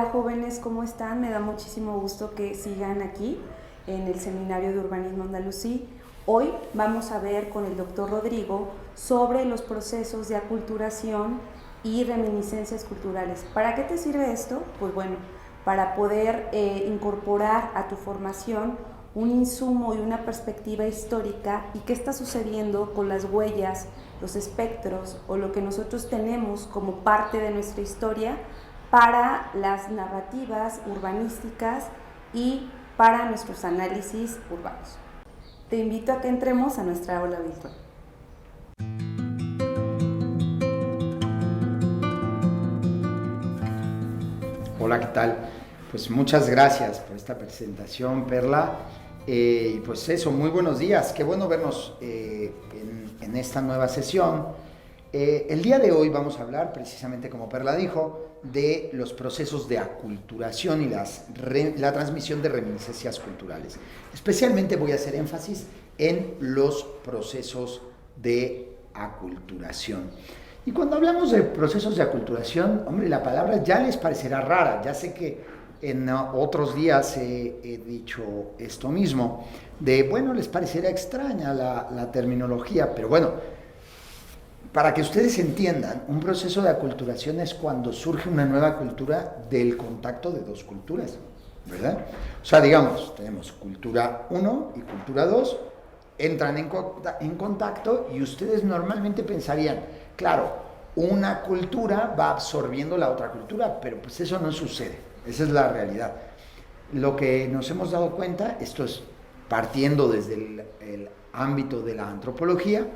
Hola jóvenes, ¿cómo están? Me da muchísimo gusto que sigan aquí en el Seminario de Urbanismo Andalusí. Hoy vamos a ver con el doctor Rodrigo sobre los procesos de aculturación y reminiscencias culturales. ¿Para qué te sirve esto? Pues bueno, para poder incorporar a tu formación un insumo y una perspectiva histórica y qué está sucediendo con las huellas, los espectros o lo que nosotros tenemos como parte de nuestra historia para las narrativas urbanísticas y para nuestros análisis urbanos. Te invito a que entremos a nuestra aula virtual. Hola, ¿qué tal? Pues muchas gracias por esta presentación, Perla. Y pues eso, muy buenos días. Qué bueno vernos en esta nueva sesión. El día de hoy vamos a hablar, precisamente como Perla dijo, de los procesos de aculturación y la transmisión de reminiscencias culturales. Especialmente voy a hacer énfasis en los procesos de aculturación. Y cuando hablamos de procesos de aculturación, hombre, la palabra ya les parecerá rara. Ya sé que en otros días he dicho esto mismo, bueno, les parecerá extraña la terminología, pero bueno, para que ustedes entiendan, un proceso de aculturación es cuando surge una nueva cultura del contacto de dos culturas, ¿verdad? O sea, digamos, tenemos cultura 1 y cultura 2, entran en contacto y ustedes normalmente pensarían, claro, una cultura va absorbiendo la otra cultura, pero pues eso no sucede, esa es la realidad. Lo que nos hemos dado cuenta, esto es partiendo desde el ámbito de la antropología,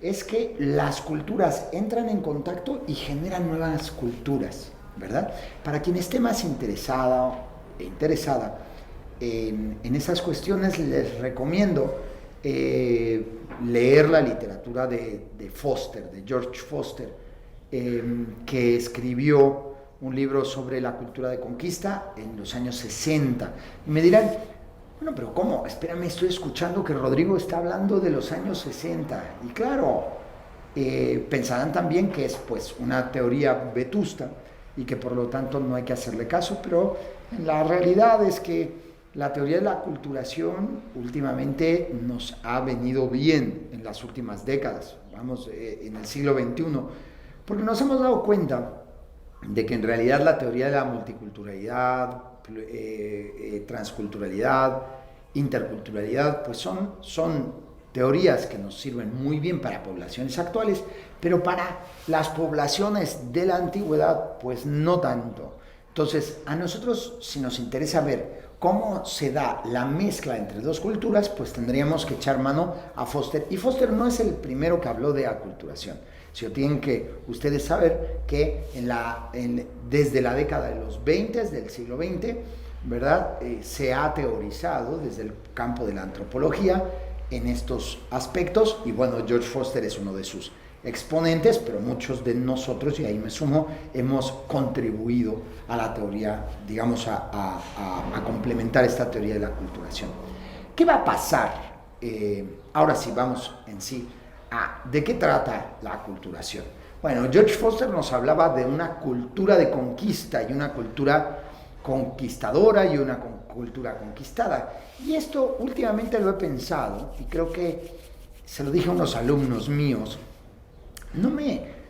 es que las culturas entran en contacto y generan nuevas culturas, ¿verdad? Para quien esté más interesada en esas cuestiones, les recomiendo leer la literatura de Foster, de George Foster, que escribió un libro sobre la cultura de conquista en los años 60. Y me dirán, bueno, pero ¿cómo? Espérame, estoy escuchando que Rodrigo está hablando de los años 60. Y claro, pensarán también que es pues una teoría vetusta y que por lo tanto no hay que hacerle caso, pero la realidad es que la teoría de la aculturación últimamente nos ha venido bien en las últimas décadas, vamos, en el siglo XXI, porque nos hemos dado cuenta de que en realidad la teoría de la multiculturalidad, transculturalidad, interculturalidad, pues son teorías que nos sirven muy bien para poblaciones actuales, pero para las poblaciones de la antigüedad, pues no tanto. Entonces, a nosotros, si nos interesa ver cómo se da la mezcla entre dos culturas, pues tendríamos que echar mano a Foster. Y Foster no es el primero que habló de aculturación. Si tienen que ustedes saber que desde la década de los 20 del siglo XX, ¿verdad? Se ha teorizado desde el campo de la antropología en estos aspectos, y bueno, George Foster es uno de sus exponentes, pero muchos de nosotros, y ahí me sumo, hemos contribuido a la teoría, digamos, a complementar esta teoría de la aculturación. ¿Qué va a pasar? Ahora sí, vamos en sí. ¿De qué trata la aculturación? Bueno, George Foster nos hablaba de una cultura de conquista y una cultura conquistadora y una cultura conquistada. Y esto últimamente lo he pensado y creo que se lo dije a unos alumnos míos.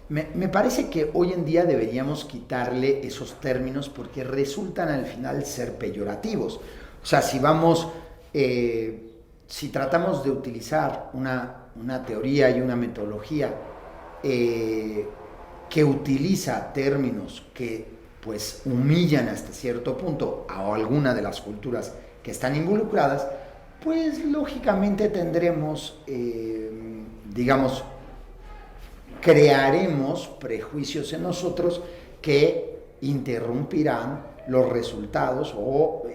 Me parece que hoy en día deberíamos quitarle esos términos porque resultan al final ser peyorativos. O sea, si tratamos de utilizar una teoría y una metodología que utiliza términos que pues humillan hasta cierto punto a alguna de las culturas que están involucradas, pues lógicamente tendremos, crearemos prejuicios en nosotros que interrumpirán los resultados o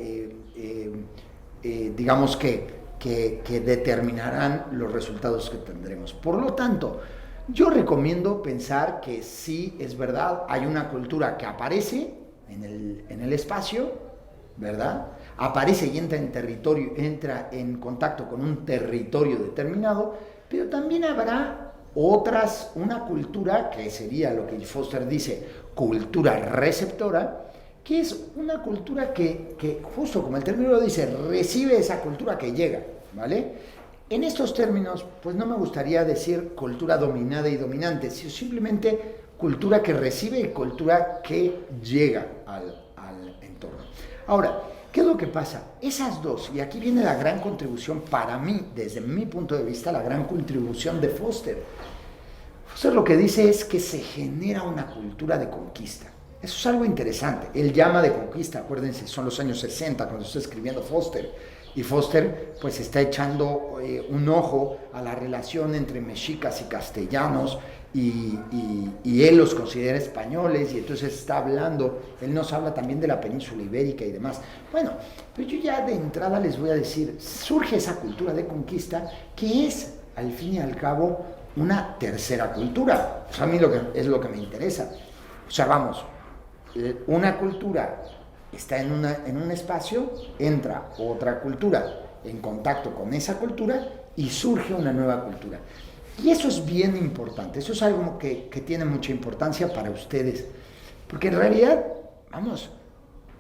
que determinarán los resultados que tendremos. Por lo tanto, yo recomiendo pensar que sí es verdad, hay una cultura que aparece en el espacio, ¿verdad? Aparece y entra en contacto con un territorio determinado, pero también habrá una cultura que sería lo que Foster dice, cultura receptora, que es una cultura que justo como el término lo dice, recibe esa cultura que llega, ¿vale? En estos términos, pues no me gustaría decir cultura dominada y dominante, sino simplemente cultura que recibe y cultura que llega al entorno. Ahora, ¿qué es lo que pasa? Esas dos, y aquí viene la gran contribución para mí, desde mi punto de vista, la gran contribución de Foster. Foster lo que dice es que se genera una cultura de conquista. Eso es algo interesante. Él llama de conquista, acuérdense, son los años 60 cuando está escribiendo Foster. Y Foster pues está echando un ojo a la relación entre mexicas y castellanos y él los considera españoles y entonces está hablando, él nos habla también de la península ibérica y demás. Bueno, pero yo ya de entrada les voy a decir, surge esa cultura de conquista que es al fin y al cabo una tercera cultura. O sea, a mí es lo que me interesa. O sea, vamos, una cultura está en un espacio, entra otra cultura en contacto con esa cultura y surge una nueva cultura. Y eso es bien importante, eso es algo que tiene mucha importancia para ustedes, porque en realidad, vamos,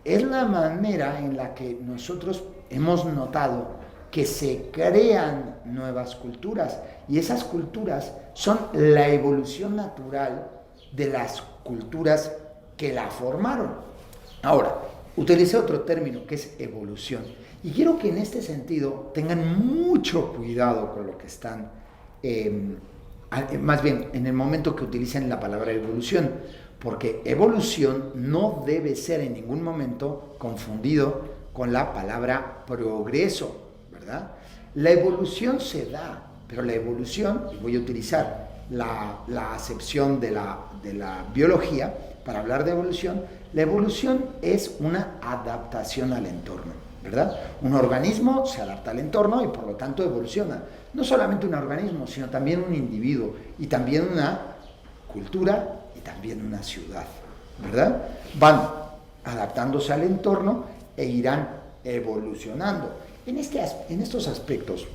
es la manera en la que nosotros hemos notado que se crean nuevas culturas y esas culturas son la evolución natural de las culturas que la formaron. Ahora, utilicé otro término que es evolución y quiero que en este sentido tengan mucho cuidado con lo que están, más bien en el momento que utilicen la palabra evolución, porque evolución no debe ser en ningún momento confundido con la palabra progreso, ¿verdad? La evolución se da, pero la evolución, y voy a utilizar la acepción de la biología para hablar de evolución, la evolución es una adaptación al entorno, ¿verdad? Un organismo se adapta al entorno y por lo tanto evoluciona. No solamente un organismo, sino también un individuo y también una cultura y también una ciudad, ¿verdad? Van adaptándose al entorno e irán evolucionando. En estos aspectos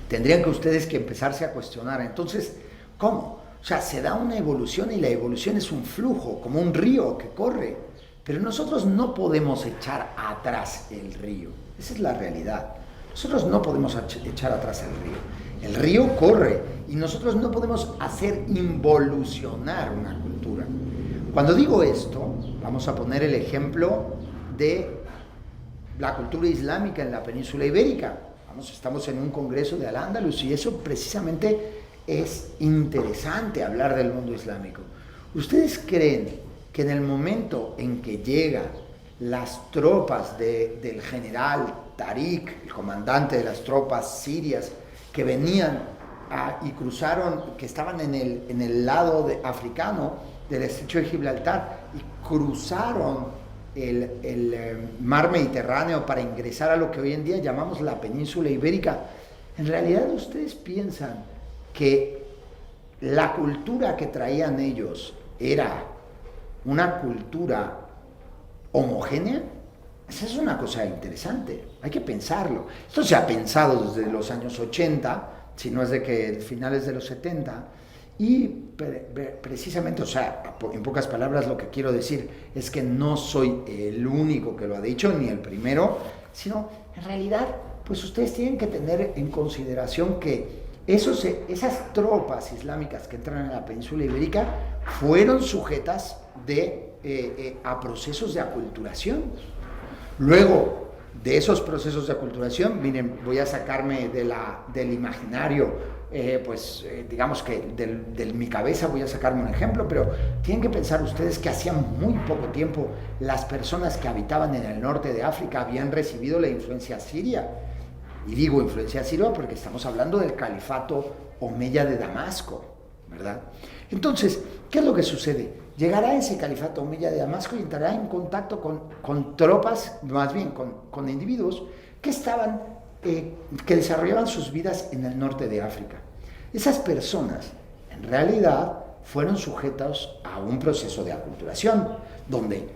tendrían que ustedes que empezarse a cuestionar, entonces, ¿cómo? O sea, se da una evolución y la evolución es un flujo, como un río que corre, pero nosotros no podemos echar atrás el río, esa es la realidad. Nosotros no podemos echar atrás el río corre y nosotros no podemos hacer involucionar una cultura. Cuando digo esto, vamos a poner el ejemplo de la cultura islámica en la península ibérica. Estamos en un congreso de Al-Ándalus y eso precisamente es interesante hablar del mundo islámico. ¿Ustedes creen que en el momento en que llegan las tropas del general Tariq, el comandante de las tropas sirias, que venían y cruzaron, que estaban en el lado africano del estrecho de Gibraltar y cruzaron el mar Mediterráneo para ingresar a lo que hoy en día llamamos la península ibérica, en realidad ustedes piensan que la cultura que traían ellos era una cultura homogénea? Esa es una cosa interesante, hay que pensarlo. Esto se ha pensado desde los años 80, si no es de que finales de los 70, y precisamente, o sea, en pocas palabras lo que quiero decir es que no soy el único que lo ha dicho, ni el primero, sino en realidad, pues ustedes tienen que tener en consideración que esas tropas islámicas que entran en la península ibérica fueron sujetas a procesos de aculturación. Luego de esos procesos de aculturación, miren, voy a sacarme del imaginario, digamos que de mi cabeza voy a sacarme un ejemplo, pero tienen que pensar ustedes que hacía muy poco tiempo las personas que habitaban en el norte de África habían recibido la influencia siria. Y digo influencia siria porque estamos hablando del califato omeya de Damasco, ¿verdad? Entonces, ¿qué es lo que sucede? Llegará ese califato omeya de Damasco y entrará en contacto con tropas, más bien con individuos que que desarrollaban sus vidas en el norte de África. Esas personas, en realidad, fueron sujetas a un proceso de aculturación, donde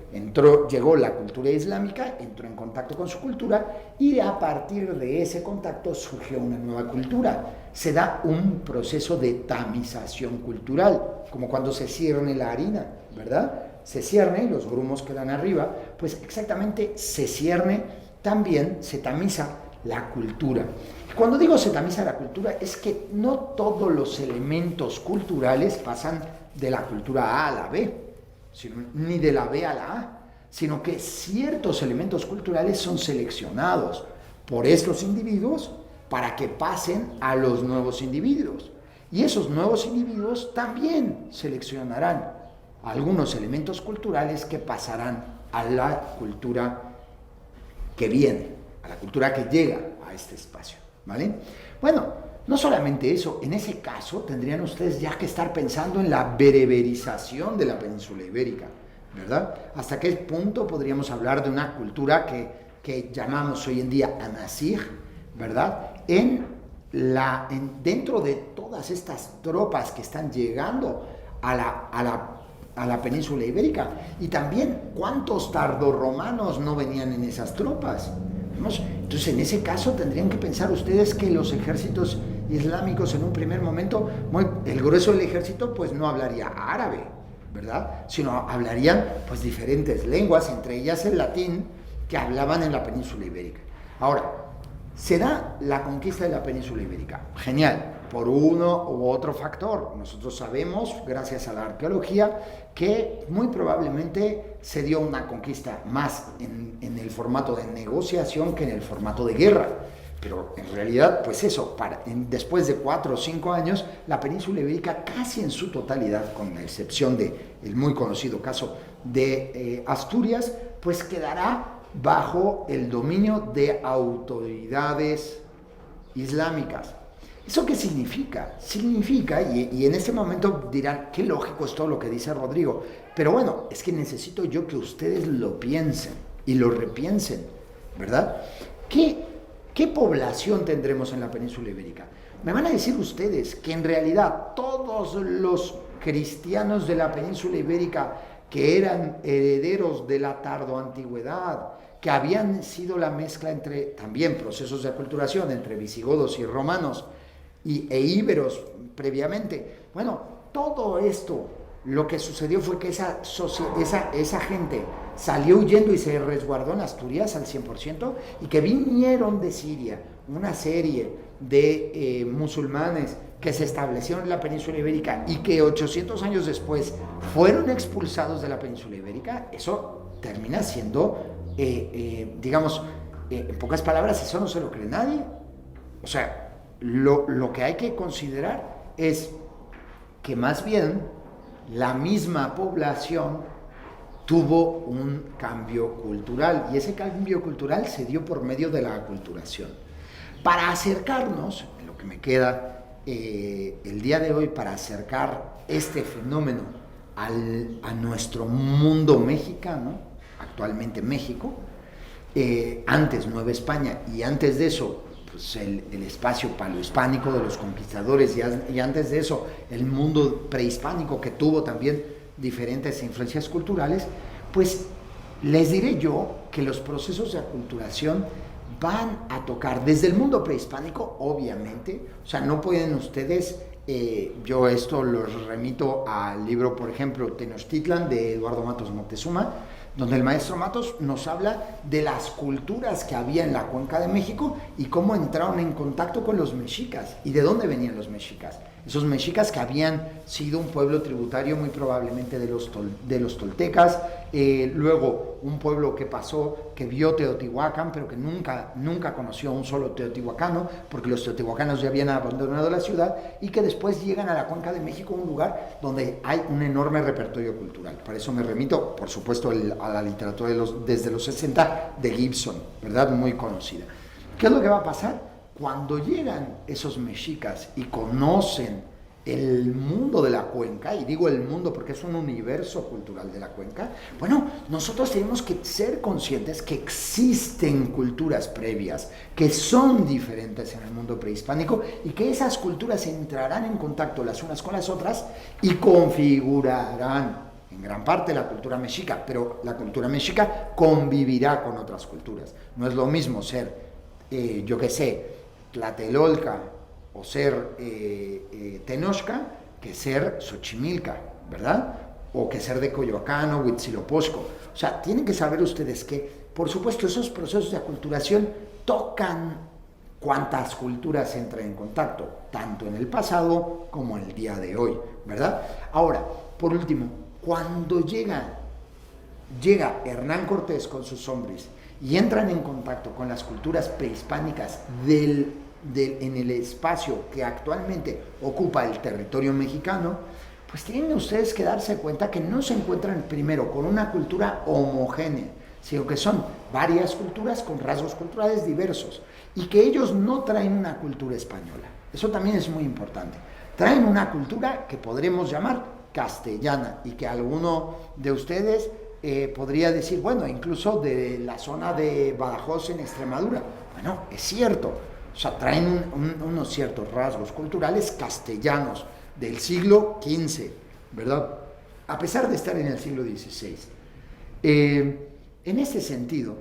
llegó la cultura islámica, entró en contacto con su cultura y a partir de ese contacto surgió una nueva cultura. Se da un proceso de tamización cultural, como cuando se cierne la harina, ¿verdad? se cierne y los grumos quedan arriba, pues exactamente se cierne, también se tamiza la cultura. Cuando digo se tamiza la cultura, es que no todos los elementos culturales pasan de la cultura A a la B, ni de la B a la A, sino que ciertos elementos culturales son seleccionados por estos individuos para que pasen a los nuevos individuos. Y esos nuevos individuos también seleccionarán algunos elementos culturales que pasarán a la cultura que viene, a la cultura que llega a este espacio, ¿vale? Bueno, no solamente eso, en ese caso tendrían ustedes ya que estar pensando en la bereberización de la península ibérica, ¿verdad? ¿Hasta qué punto podríamos hablar de una cultura que llamamos hoy en día anasir, ¿verdad? Dentro de todas estas tropas que están llegando a la península ibérica, y también cuántos tardorromanos no venían en esas tropas. Entonces, en ese caso tendrían que pensar ustedes que los ejércitos islámicos en un primer momento, el grueso del ejército pues no hablaría árabe, ¿verdad? Sino hablarían pues diferentes lenguas, entre ellas el latín, que hablaban en la península ibérica. Ahora, se da la conquista de la península ibérica. Genial, por uno u otro factor. Nosotros sabemos, gracias a la arqueología, que muy probablemente se dio una conquista más en el formato de negociación que en el formato de guerra. Pero en realidad, pues eso, después de 4 o 5 años, la península ibérica casi en su totalidad, con la excepción del muy conocido caso de Asturias, pues quedará bajo el dominio de autoridades islámicas. ¿Eso qué significa? Significa, y en este momento dirán, qué lógico es todo lo que dice Rodrigo, pero bueno, es que necesito yo que ustedes lo piensen y lo repiensen, ¿verdad? ¿Qué población tendremos en la península ibérica? Me van a decir ustedes que en realidad todos los cristianos de la península ibérica que eran herederos de la tardoantigüedad, que habían sido la mezcla entre también procesos de aculturación entre visigodos y romanos e íberos previamente. Bueno, todo esto, lo que sucedió fue que esa gente salió huyendo y se resguardó en Asturias al 100%, y que vinieron de Siria una serie de musulmanes que se establecieron en la península ibérica y que 800 años después fueron expulsados de la península ibérica. Eso termina siendo, digamos, en pocas palabras, eso no se lo cree nadie. O sea, lo que hay que considerar es que más bien la misma población tuvo un cambio cultural, y ese cambio cultural se dio por medio de la aculturación. Para acercarnos, en lo que me queda el día de hoy, para acercar este fenómeno a nuestro mundo mexicano, actualmente México, antes Nueva España, y antes de eso pues el espacio paleohispánico de los conquistadores, y antes de eso el mundo prehispánico, que tuvo también diferentes influencias culturales, pues les diré yo que los procesos de aculturación van a tocar desde el mundo prehispánico, obviamente. O sea, no pueden ustedes, yo esto los remito al libro, por ejemplo, Tenochtitlan, de Eduardo Matos Moctezuma, donde el maestro Matos nos habla de las culturas que había en la Cuenca de México y cómo entraron en contacto con los mexicas y de dónde venían los mexicas. Esos mexicas que habían sido un pueblo tributario muy probablemente de los toltecas, luego un pueblo que pasó, que vio Teotihuacán, pero que nunca conoció a un solo teotihuacano, porque los teotihuacanos ya habían abandonado la ciudad, y que después llegan a la Cuenca de México, un lugar donde hay un enorme repertorio cultural. Para eso me remito, por supuesto, a la literatura desde los 60 de Gibson, ¿verdad? Muy conocida. ¿Qué es lo que va a pasar? Cuando llegan esos mexicas y conocen el mundo de la cuenca, y digo el mundo porque es un universo cultural de la cuenca, bueno, nosotros tenemos que ser conscientes que existen culturas previas que son diferentes en el mundo prehispánico, y que esas culturas entrarán en contacto las unas con las otras y configurarán en gran parte la cultura mexica, pero la cultura mexica convivirá con otras culturas. No es lo mismo ser, yo qué sé, Tlatelolca o ser Tenochca que ser Xochimilca, ¿verdad? o que ser de Coyoacán o Huitzilopochtli. O sea, tienen que saber ustedes que, por supuesto, esos procesos de aculturación tocan cuántas culturas entran en contacto, tanto en el pasado como en el día de hoy, ¿verdad? Ahora, por último, cuando llega Hernán Cortés con sus hombres y entran en contacto con las culturas prehispánicas en el espacio que actualmente ocupa el territorio mexicano, pues tienen ustedes que darse cuenta que no se encuentran primero con una cultura homogénea, sino que son varias culturas con rasgos culturales diversos y que ellos no traen una cultura española. Eso también es muy importante. Traen una cultura que podremos llamar castellana y que alguno de ustedes podría decir, bueno, incluso de la zona de Badajoz en Extremadura. Bueno, es cierto, o sea, traen unos ciertos rasgos culturales castellanos del siglo XV, ¿verdad? A pesar de estar en el siglo XVI. En ese sentido,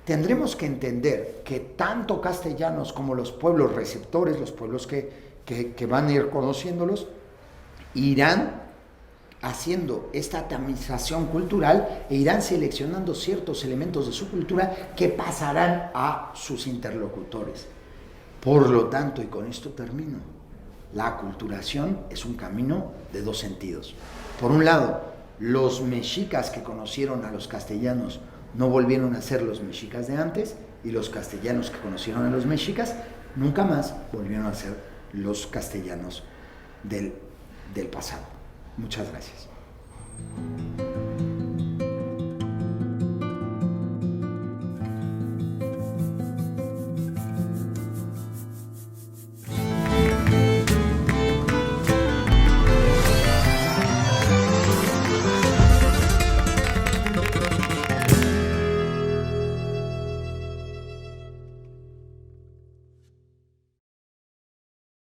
tendremos que entender que tanto castellanos como los pueblos receptores, los pueblos que van a ir conociéndolos, irán haciendo esta tamización cultural e irán seleccionando ciertos elementos de su cultura que pasarán a sus interlocutores. Por lo tanto, y con esto termino, la aculturación es un camino de dos sentidos. Por un lado, los mexicas que conocieron a los castellanos no volvieron a ser los mexicas de antes, y los castellanos que conocieron a los mexicas nunca más volvieron a ser los castellanos del pasado. Muchas gracias.